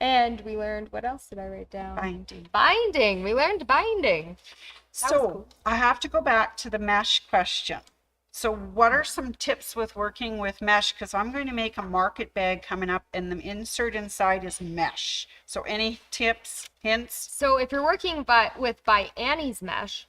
And we learned, what else did I write down? Binding. Binding. We learned binding. That was So cool. I have to go back to the mesh question. So what are some tips with working with mesh? Because I'm going to make a market bag coming up and the insert inside is mesh. So any tips, hints? So if you're working by Annie's mesh,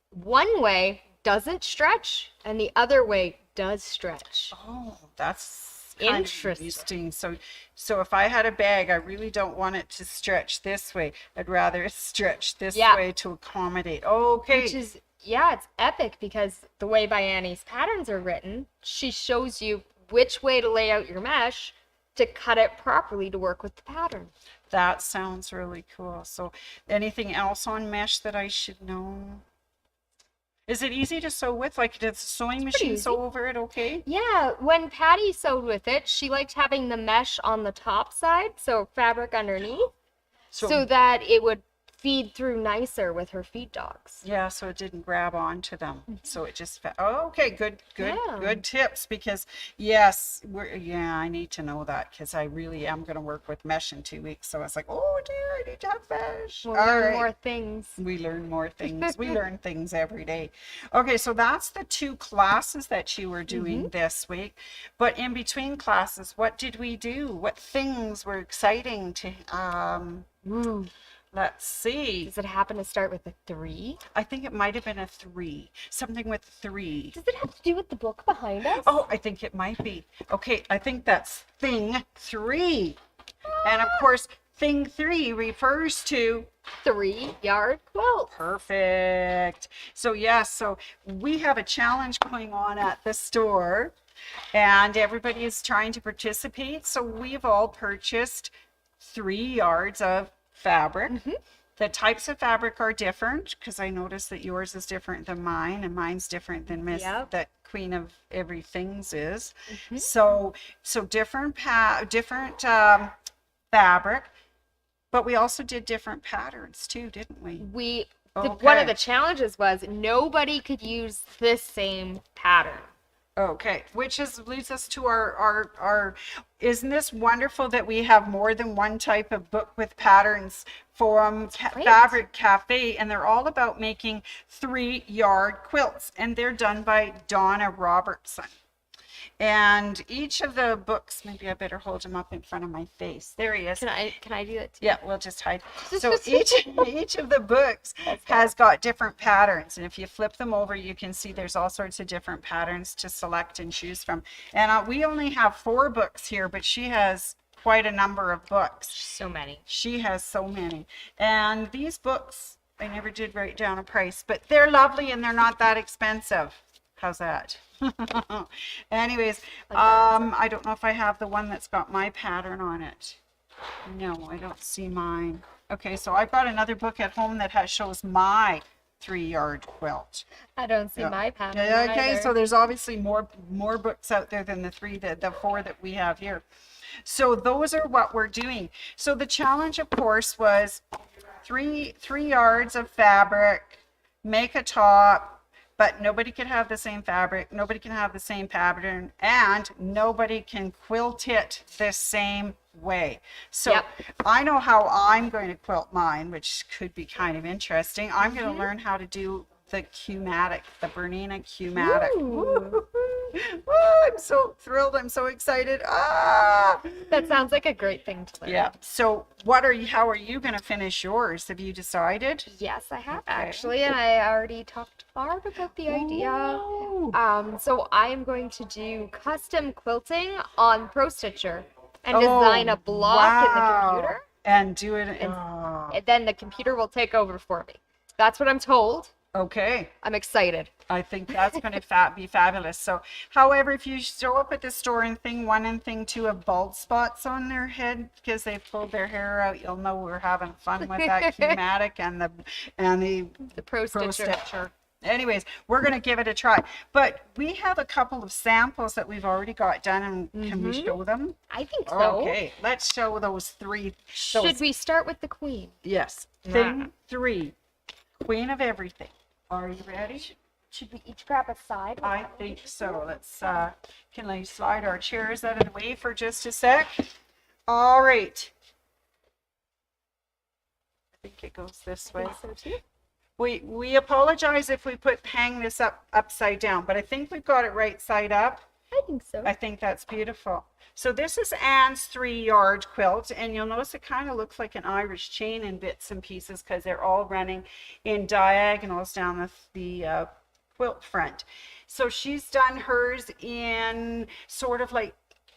one way doesn't stretch and the other way does stretch. Oh, that's kind of Interesting. interesting. So if I had a bag, I really don't want it to stretch this way. I'd rather it stretch this Yeah. way to accommodate. Okay. Which is, yeah, it's epic because the way by Annie's patterns are written, she shows you which way to lay out your mesh to cut it properly to work with the pattern. That sounds really cool. So anything else on mesh that I should know? Is it easy to sew with? Like, does the sewing machine easy. sew over it okay? Yeah, when Patty sewed with it, she liked having the mesh on the top side, so fabric underneath, so that it would feed through nicer with her feed dogs. Yeah, so it didn't grab onto them. So it just okay, good Yeah. tips, because yes, I need to know that because I really am going to work with mesh in 2 weeks. So I was like, oh dear, I need to have mesh. We'll All learn right. more things. We learn more things. We learn things every day. Okay, so that's the 2 classes that you were doing this week. But in between classes, what did we do? What things were exciting to Ooh. let's see. Does it happen to start with a 3? I think it might have been a 3. Something with 3. Does it have to do with the book behind us? Oh, I think it might be. Okay, I think that's thing 3. And of course, thing 3 refers to 3-yard quilt. perfect. So yes, so we have a challenge going on at the store and everybody is trying to participate. So we've all purchased 3 yards of fabric. The types of fabric are different because I noticed that yours is different than mine and mine's different than Miss that Queen of Everything's is. So different fabric, but we also did different patterns too, didn't we? One of the challenges was nobody could use this same pattern. Okay, which leads us to our isn't this wonderful that we have more than one type of book with patterns from Fabric Cafe, and they're all about making 3-yard quilts, and they're done by Donna Robertson. And each of the books, maybe I better hold him up in front of my face. There he is. Can I do that too? Yeah, we'll just hide. So each of the books has got different patterns, and if you flip them over, you can see there's all sorts of different patterns to select and choose from. And we only have 4 books here, but she has quite a number of books. So many. She has so many. And these books, I never did write down a price, but they're lovely and they're not that expensive. How's that? Anyways, I don't know if I have the one that's got my pattern on it. No, I don't see mine. Okay, so I've got another book at home that shows my 3-yard quilt. I don't see my pattern. Okay, either. so there's obviously more books out there than the 4 that we have here. So those are what we're doing. So the challenge, of course, was 3 yards of fabric, make a top, but nobody can have the same fabric, nobody can have the same pattern, and nobody can quilt it the same way. So I know how I'm going to quilt mine, which could be kind of interesting. I'm going to learn how to do the Q-matic, the Bernina Q-matic. I'm so thrilled. I'm so excited. That sounds like a great thing to learn. Yeah. So how are you going to finish yours? Have you decided? Yes, I have actually, and I already talked hard about the idea. So I am going to do custom quilting on Pro Stitcher and design a block in the computer. And do it. And then the computer will take over for me. That's what I'm told. Okay. I'm excited. I think that's going to be fabulous. So, however, if you show up at the store and thing 1 and thing 2 have bald spots on their head because they've pulled their hair out, you'll know we're having fun with that Q-matic and the Pro Stitcher. Anyways, we're going to give it a try. But we have a couple of samples that we've already got done, and can we show them? I think so. Okay, let's show those 3. Should we start with the queen? Yes. Thing 3, Queen of Everything. Are you ready? Should we each grab a side? I think so. Let's can I slide our chairs out of the way for just a sec? All right. think it goes this way. I think so too. We apologize if we hang this upside down, but I think we've got it right side up. I think so. I think that's beautiful. So this is Anne's 3-yard quilt, and you'll notice it kind of looks like an Irish chain in bits and pieces because they're all running in diagonals down the quilt front. So she's done hers in sort of like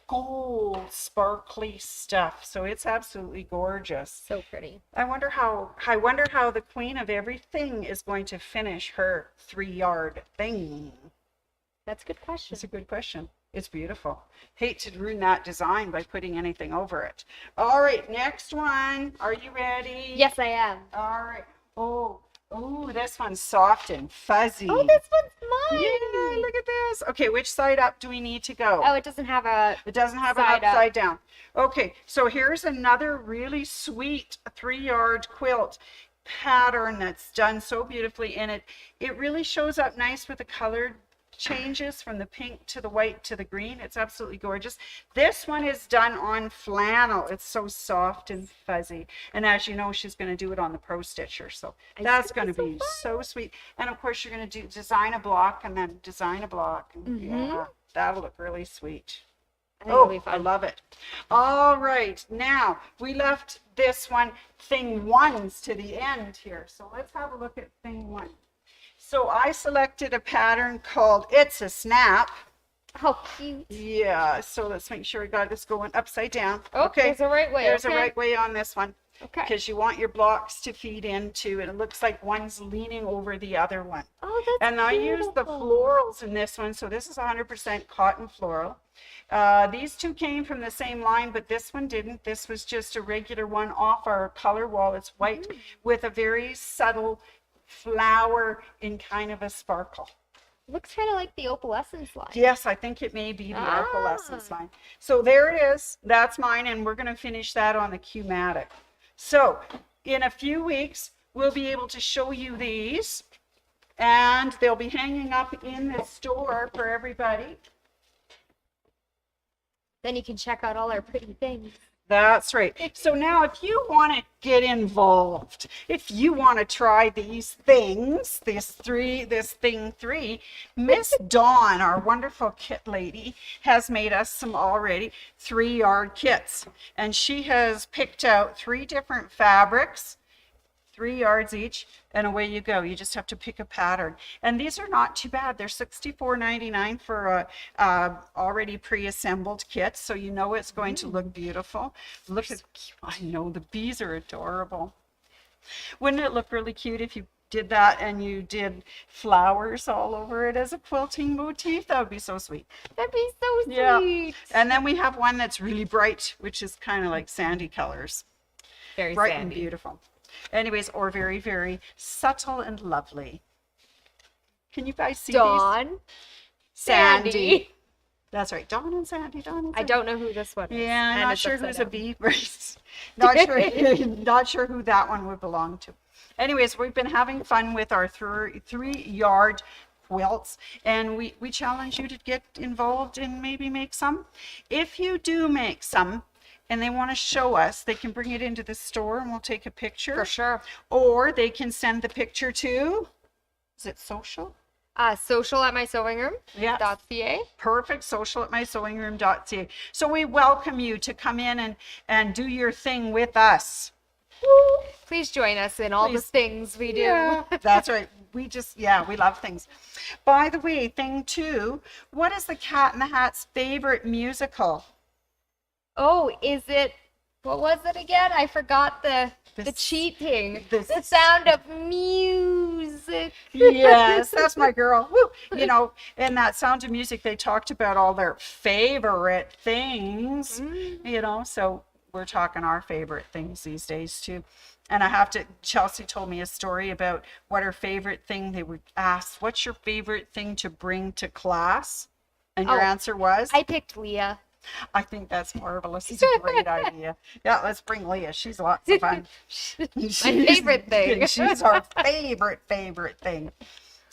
gold sparkly stuff, so it's absolutely gorgeous. So pretty. I wonder how the queen of everything is going to finish her 3-yard thing. That's a good question. It's a good question. It's beautiful. Hate to ruin that design by putting anything over it. All right, next one. Are you ready? Yes, I am. All right. Oh, this one's soft and fuzzy. Oh, this one's mine. Yeah, look at this. Okay, which side up do we need to go? Oh, it doesn't have a. It doesn't have an side upside down. Okay, so here's another really sweet 3-yard quilt pattern that's done so beautifully in it. It really shows up nice with the colored changes from the pink to the white to the green. It's absolutely gorgeous. This one is done on flannel. It's so soft and fuzzy. And as you know, she's going to do it on the Pro Stitcher. So that's going to be so sweet. And of course, you're going to design a block and then design a block. And yeah, that'll look really sweet. I love it. All right, now we left this one, thing ones, to the end here. So let's have a look at thing one. So I selected a pattern called It's a Snap. How cute. Yeah, so let's make sure we got this going upside down. Oh, okay. There's a right way. There's a right way on this one. Okay. Because you want your blocks to feed into it. It looks like one's leaning over the other one. Oh, that's And I used the florals in this one. So this is 100% cotton floral. These two came from the same line, but this one didn't. This was just a regular one off our color wall. It's white with a very subtle flower in kind of a sparkle. Looks kind of like the opalescence line. Yes, I think it may be the opalescence line. So there it is. That's mine, and we're going to finish that on the Q-matic. So in a few weeks, we'll be able to show you these, and they'll be hanging up in the store for everybody. Then you can check out all our pretty things. That's right. So now if you want to get involved, if you want to try these things, this thing three, Miss Dawn, our wonderful kit lady, has made us some already 3-yard kits. And she has picked out 3 different fabrics, 3 yards each, and away you go. You just have to pick a pattern. And these are not too bad. They're $64.99 for a already pre-assembled kit, so you know it's going to look beautiful. Look at, I know, the bees are adorable. Wouldn't it look really cute if you did that and you did flowers all over it as a quilting motif? That would be so sweet. That'd be so sweet. Yeah. And then we have one that's really bright, which is kind of like sandy colors. Very bright sandy. And beautiful. Anyways, or very, very subtle and lovely. Can you guys see Dawn, these? Sandy. That's right. Dawn and Sandy. I don't know who this one is. Yeah, And not it's sure upside who's a down. bee. Not sure who that one would belong to. Anyways, we've been having fun with our 3-yard quilts, and we challenge you to get involved and maybe make some. If you do make some, and they want to show us, they can bring it into the store and we'll take a picture. For sure. Or they can send the picture to, is it social? Social at my sewing room. Yeah. .ca. Perfect. Social at mysewingroom.ca. So we welcome you to come in and do your thing with us. Please join us in all the things we do. Yeah, that's right. We love things. By the way, thing 2, what is the Cat in the Hat's favorite musical? Oh, is it, what was it again? I forgot the cheating. The sound of music. Yes, that's my girl. Woo. You know, in that Sound of Music, they talked about all their favorite things, you know, so we're talking our favorite things these days too. And Chelsea told me a story about what her favorite thing, they would ask, what's your favorite thing to bring to class? And your answer was? I picked Leah. I think that's marvelous. It's a great idea. Yeah, let's bring Leah. She's lots of fun. My favorite thing. She's our favorite thing.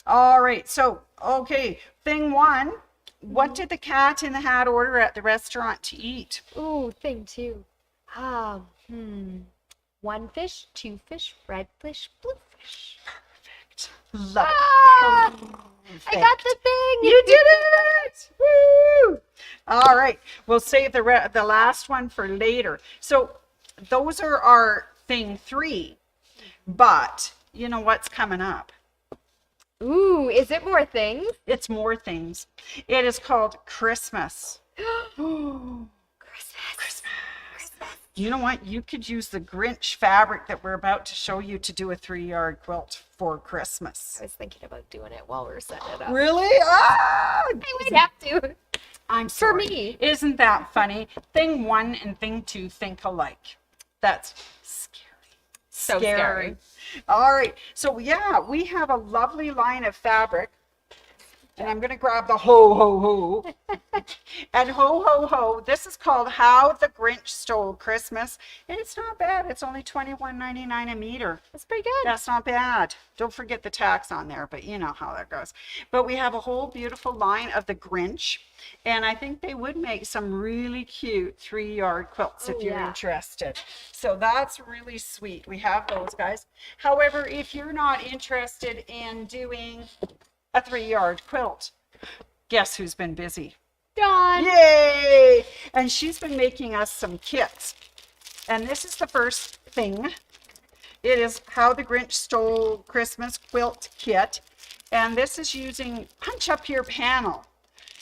All right. So, okay. Thing 1. What did the Cat in the Hat order at the restaurant to eat? Ooh, thing 2. 1 fish, 2 fish, red fish, blue fish. Perfect. Love Ah! it. Perfect. I got the thing. You did it! Woo! All right, we'll save the last one for later. So those are our thing 3, but you know what's coming up? Ooh, is it more things? It's more things. It is called Christmas. Christmas. You know what? You could use the Grinch fabric that we're about to show you to do a 3-yard quilt for Christmas. I was thinking about doing it while we were setting it up. Really? Ah! I would have to. I'm For sorry. me. Isn't that funny? Thing 1 and thing 2 think alike. That's scary. So scary. All right. So yeah, we have a lovely line of fabric. And I'm going to grab the ho, ho, ho. And ho, ho, ho. This is called How the Grinch Stole Christmas. And it's not bad. It's only $21.99 a meter. That's pretty good. That's not bad. Don't forget the tax on there, but you know how that goes. But we have a whole beautiful line of the Grinch. And I think they would make some really cute 3-yard quilts if you're interested. So that's really sweet. We have those, guys. However, if you're not interested in doing a 3-yard quilt, guess who's been busy? Dawn. Yay! And she's been making us some kits. And this is the first thing. It is How the Grinch Stole Christmas Quilt Kit. And this is using Punch Up Your Panel.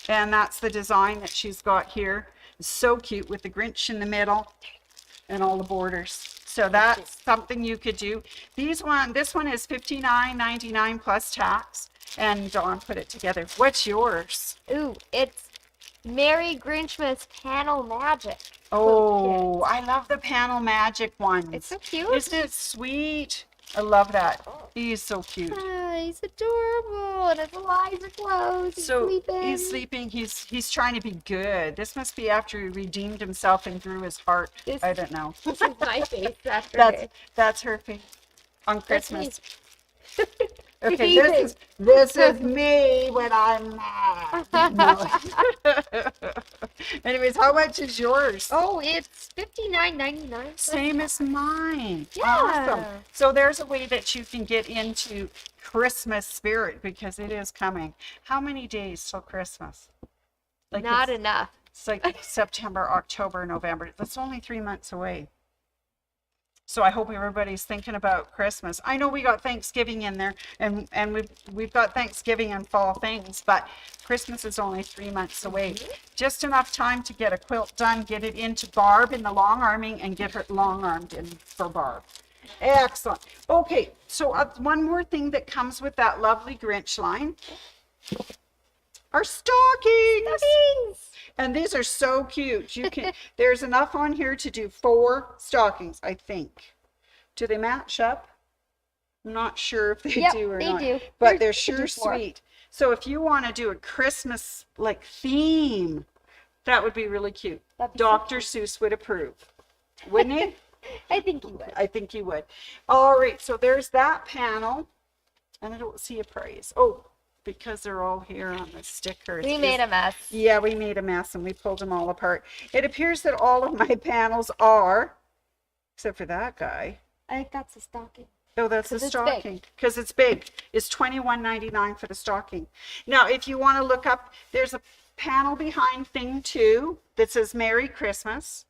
And that's the design that she's got here. It's so cute with the Grinch in the middle and all the borders. So that's something you could do. This one is $59.99 plus tax. And Dawn put it together. What's yours? Ooh, it's Merry Grinchmas Panel Magic. Oh, I love the Panel Magic one. It's so cute. Isn't it sweet? I love that. He's so cute. He's adorable, and his eyes are closed. He's sleeping. He's trying to be good. This must be after he redeemed himself and grew his heart. I don't know. This is my face after that's her face on Christmas. Okay, this is me when I'm mad. No. Anyways, how much is yours? Oh, it's $59.99. Same as mine. Yeah. Awesome. So there's a way that you can get into Christmas spirit because it is coming. How many days till Christmas? Not enough. It's like September, October, November. That's only 3 months away. So I hope everybody's thinking about Christmas. I know we got Thanksgiving in there, and we've got Thanksgiving and fall things, but Christmas is only 3 months away. Just enough time to get a quilt done, get it into Barb in the long arming, and get her long armed in for Barb. Excellent. Okay, so one more thing that comes with that lovely Grinch line are stockings. And these are so cute. You can there's enough on here to do 4 stockings, I think. Do they match up? I'm not sure if they do or not. They do. But they're sure sweet. So if you want to do a Christmas like theme, that would be really cute. Dr. Seuss would approve. Wouldn't he? I think he would. I think he would. All right, so there's that panel. And I don't see a price. Oh, because they're all here on the stickers. We made a mess. Yeah, we made a mess and we pulled them all apart. It appears that all of my panels are, except for that guy. I think that's a stocking. Oh, that's a stocking. Because it's big. It's $21.99 for the stocking. Now, if you want to look up, there's a panel behind thing 2 that says Merry Christmas.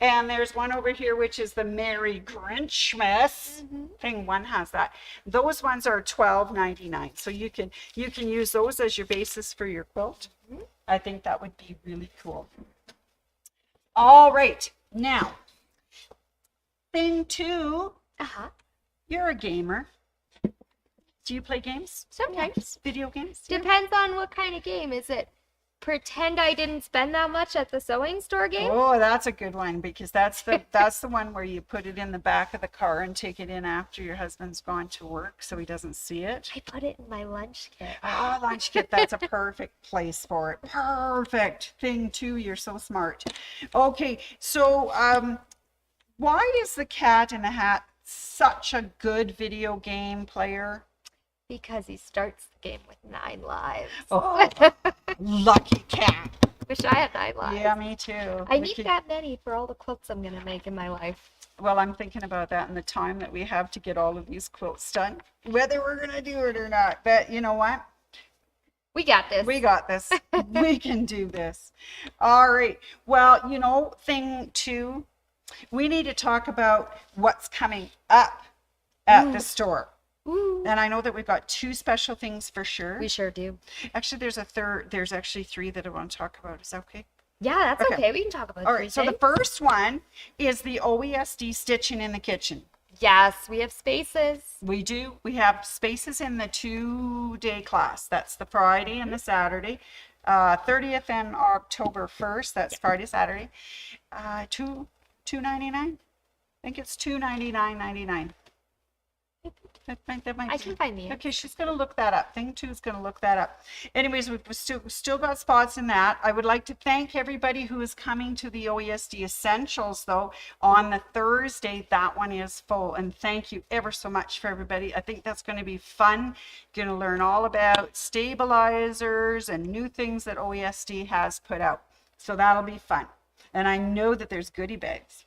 And there's one over here, which is the Merry Grinchmas. Thing 1 has that. Those ones are $12.99. So you can use those as your basis for your quilt. I think that would be really cool. All right. Now, thing 2. You're a gamer. Do you play games? Sometimes. Video games? Depends on what kind of game. Is it pretend I didn't spend that much at the sewing store game? Oh, that's a good one because that's the one where you put it in the back of the car and take it in after your husband's gone to work so he doesn't see it. I put it in my lunch kit. Oh, lunch kit. That's a perfect place for it. Perfect thing too. You're so smart. Okay, so why is the Cat in the Hat such a good video game player? Because he starts the game with 9 lives. Oh, lucky cat. Wish I had 9 lives. Yeah, me too. I need that many for all the quilts I'm gonna make in my life. Well, I'm thinking about that and the time that we have to get all of these quilts done, whether we're gonna do it or not. But you know what? We got this. We got this. We can do this. All right. Well, you know, thing two, we need to talk about what's coming up at the store. Ooh. And I know that we've got 2 special things for sure. We sure do. Actually, there's actually 3 that I want to talk about. Is that okay? Yeah, that's okay. We can talk about All right. So the first one is the OESD stitching in the kitchen. Yes, we have spaces. We do. We have spaces in the 2-day class. That's the Friday and the Saturday. 30th and October 1st. That's Friday, Saturday. $2.99. I think it's $299.99. That might I can find the Okay, she's going to look that up. Thing 2 is going to look that up. Anyways, we've still got spots in that. I would like to thank everybody who is coming to the OESD Essentials, though, on the Thursday. That one is full. And thank you ever so much for everybody. I think that's going to be fun. Going to learn all about stabilizers and new things that OESD has put out. So that'll be fun. And I know that there's goodie bags.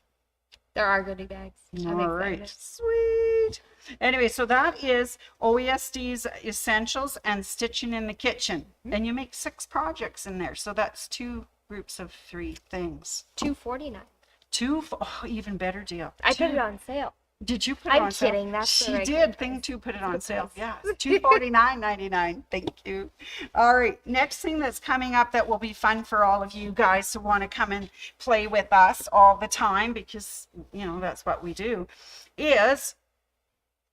There are goodie bags. All right. Sweet. Anyway, so that is OESD's Essentials and Stitching in the Kitchen. And you make 6 projects in there. So that's 2 groups of 3 things. $2.49. Even better deal. I put it on sale. Did you put it on sale? I'm kidding. That's she the did. right Thing 2 put it on sale. price. Yeah, $249.99. Thank you. All right. Next thing that's coming up that will be fun for all of you guys who want to come and play with us all the time, because you know that's what we do, is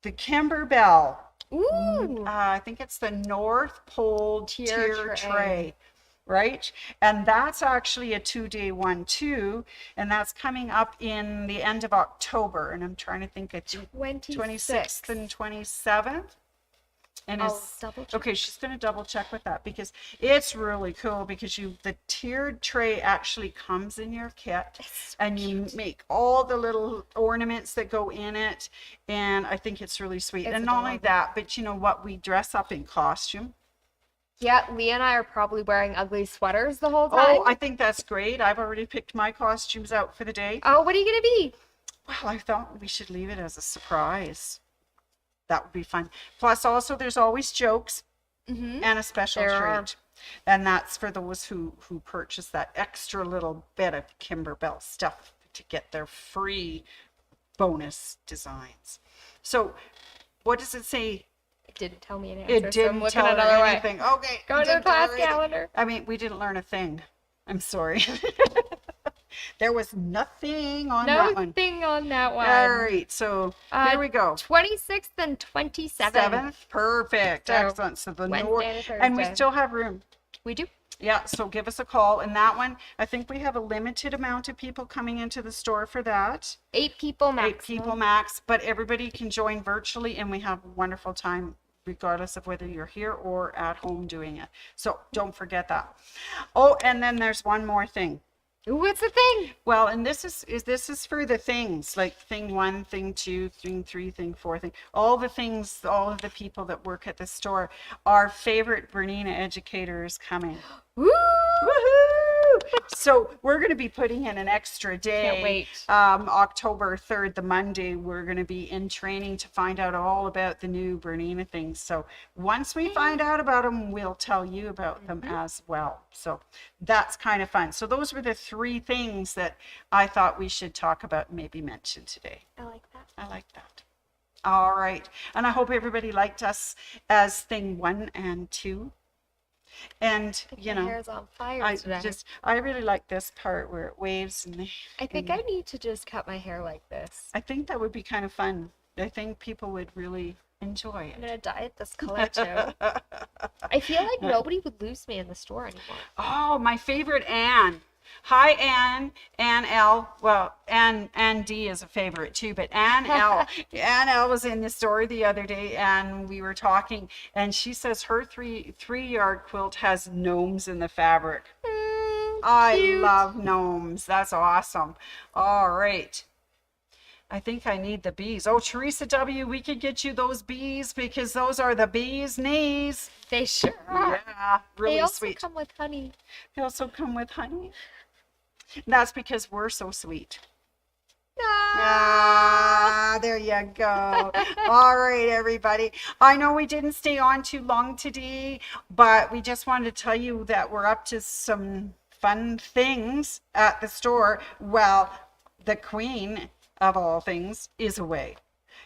the Kimberbell. Ooh. I think it's the North Pole tier tray. Right? And that's actually a 2-day one too. And that's coming up in the end of October. And I'm trying to think of 26th and 27th. And I'll double check. Okay, she's going to double check with that because it's really cool because the tiered tray actually comes in your kit and you make all the little ornaments that go in it. And I think it's really sweet. And not only that, but you know what? We dress up in costume. Yeah, Leah and I are probably wearing ugly sweaters the whole time. Oh, I think that's great. I've already picked my costumes out for the day. Oh, what are you going to be? Well, I thought we should leave it as a surprise. That would be fun. Plus, also, there's always jokes and a special treat. And that's for those who purchase that extra little bit of Kimberbell stuff to get their free bonus designs. So, what does it say? It didn't tell me an answer. It didn't tell her anything. Okay. Go to the class calendar. I mean, we didn't learn a thing. I'm sorry. There was nothing on that one. Nothing on that one. All right, so here we go. 26th and 27th. Perfect. So, excellent. So the Wednesday North, to Thursday. and we still have room. We do. Yeah, so give us a call. And that one, I think we have a limited amount of people coming into the store for that. 8 people max. 8 people max, but everybody can join virtually and we have a wonderful time regardless of whether you're here or at home doing it. So don't forget that. Oh, and then there's one more thing. Ooh, what's the thing? Well, and this is for the things like thing 1, thing 2, thing 3, thing 4, thing, all the things, all of the people that work at the store. Our favorite Bernina educator is coming. Woo! Woohoo! So we're going to be putting in an extra day. Can't wait. October 3rd, the Monday, we're going to be in training to find out all about the new Bernina things. So once we find out about them, we'll tell you about them as well. So that's kind of fun. So those were the 3 things that I thought we should talk about and maybe mention today. I like that. I like that. All right. And I hope everybody liked us as thing 1 and 2. And you know, my hair's on fire today. I really like this part where it waves and I think I need to just cut my hair like this. I think that would be kind of fun. I think people would really enjoy it. I'm gonna dye it this color too. I feel like nobody would lose me in the store anymore. Oh, my favorite Anne. Hi, Anne. Anne L. Well, Anne D is a favorite too, but Anne L. Anne L was in the store the other day and we were talking and she says her three-yard quilt has gnomes in the fabric. I love gnomes. That's awesome. All right. I think I need the bees. Oh, Teresa W., we could get you those bees because those are the bees' knees. They sure are. Yeah, really They also sweet. come with honey. They also come with honey. That's because we're so sweet. Ah, there you go. All right, everybody. I know we didn't stay on too long today, but we just wanted to tell you that we're up to some fun things at the store. Well, the queen of all things is away.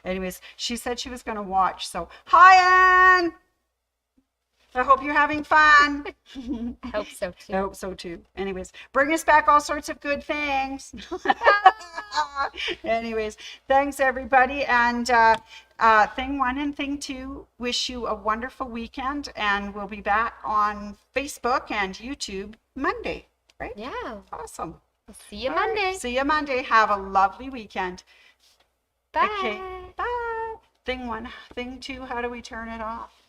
Anyways, she said she was going to watch. So, hi, Anne. I hope you're having fun. I hope so too. I hope so too. Anyways, bring us back all sorts of good things. Anyways, thanks everybody. And thing one and thing two, wish you a wonderful weekend. And we'll be back on Facebook and YouTube Monday, right? Yeah. Awesome. I'll see you Monday. Right. See you Monday. Have a lovely weekend. Bye. Okay. Bye. Thing one, thing two, how do we turn it off?